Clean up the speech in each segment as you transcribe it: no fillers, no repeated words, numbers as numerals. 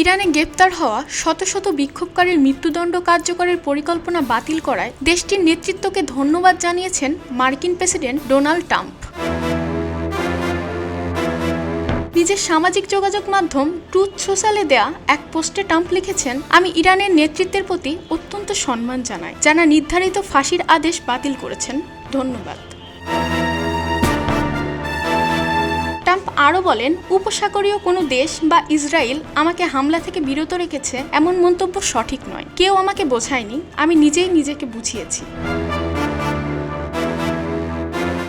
ইরানে গ্রেপ্তার হওয়া শত শত বিক্ষোভকারীর মৃত্যুদণ্ড কার্যকরের পরিকল্পনা বাতিল করায় দেশটির নেতৃত্বকে ধন্যবাদ জানিয়েছেন মার্কিন প্রেসিডেন্ট ডোনাল্ড ট্রাম্প। নিজের সামাজিক যোগাযোগ মাধ্যম ট্রুথ সোশ্যালে দেয়া এক পোস্টে ট্রাম্প লিখেছেন, আমি ইরানের নেতৃত্বের প্রতি অত্যন্ত সম্মান জানাই, যারা নির্ধারিত ফাঁসির আদেশ বাতিল করেছেন। ধন্যবাদ। ট্রাম্প আরও বলেন, উপসাগরীয় কোনো দেশ বা ইসরায়েল আমাকে হামলা থেকে বিরত রেখেছে এমন মন্তব্য সঠিক নয়। কেউ আমাকে বোঝায়নি, আমি নিজেই নিজেকে বুঝিয়েছি।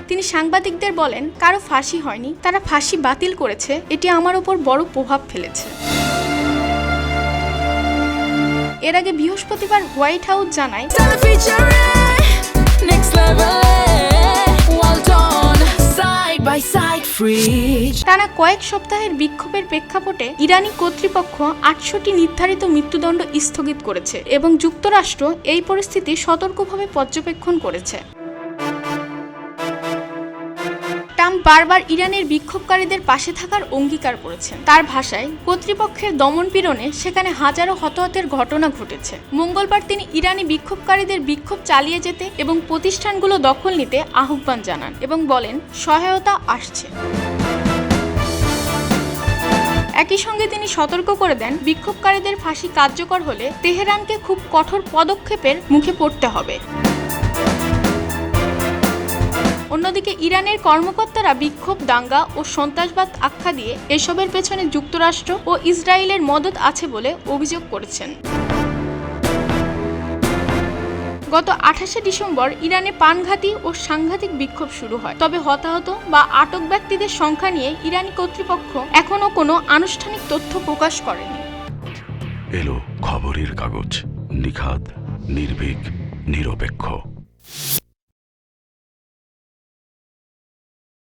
তিনি সাংবাদিকদের বলেন, কারো ফাঁসি হয়নি, তারা ফাঁসি বাতিল করেছে, এটি আমার উপর বড় প্রভাব ফেলেছে। এর আগে বৃহস্পতিবার হোয়াইট হাউস জানায়, টানা কয়েক সপ্তাহের বিক্ষোভের প্রেক্ষাপটে ইরানি কর্তৃপক্ষ ৮০০টি নির্ধারিত মৃত্যুদণ্ড স্থগিত করেছে এবং যুক্তরাষ্ট্র এই পরিস্থিতি সতর্কভাবে পর্যবেক্ষণ করেছে। ট্রাম্প বারবার ইরানের বিক্ষোভকারীদের পাশে থাকার অঙ্গীকার করেছেন। তার ভাষায়, কর্তৃপক্ষের দমনপীড়নে সেখানে হাজারো হতাহতের ঘটনা ঘটেছে। মঙ্গলবার তিনি ইরানি বিক্ষোভকারীদের বিক্ষোভ চালিয়ে যেতে এবং প্রতিষ্ঠানগুলো দখল নিতে আহ্বান জানান এবং বলেন, সহায়তা আসছে। একই সঙ্গে তিনি সতর্ক করে দেন, বিক্ষোভকারীদের ফাঁসি কার্যকর হলে তেহরানকে খুব কঠোর পদক্ষেপের মুখে পড়তে হবে। অন্যদিকে ইরানের কর্মকর্তারা বিক্ষোভ, দাঙ্গা ও সন্ত্রাসবাদ আখ্যা দিয়ে এসবের পেছনে যুক্তরাষ্ট্র ও ইসরায়েলের মদত আছে বলে অভিযোগ করেছেন। গত ২৮শে ডিসেম্বর ইরানে প্রাণঘাতী ও সাংঘাতিক বিক্ষোভ শুরু হয়, তবে হতাহত বা আটক ব্যক্তিদের সংখ্যা নিয়ে ইরানি কর্তৃপক্ষ এখনও কোনো আনুষ্ঠানিক তথ্য প্রকাশ করেনি। এলো খবরের কাগজ, নিখাদ, নির্ভীক, নিরপেক্ষ।